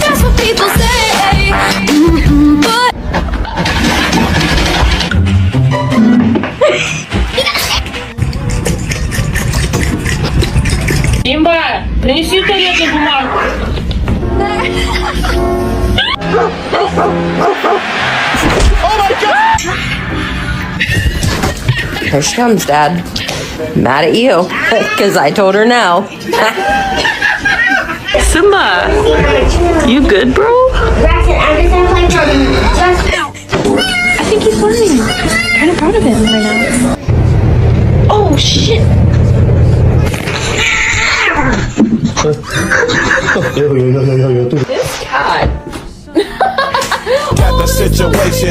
That's what people say. But Имба, принеси туалетную бумагу. Here she comes, Dad. Mad at you, because I told her no. Simba, you good, bro? Braxton, I'm just gonna play just I think he's fine. Kind of proud of him right now. Oh shit! This cat. Got the situation.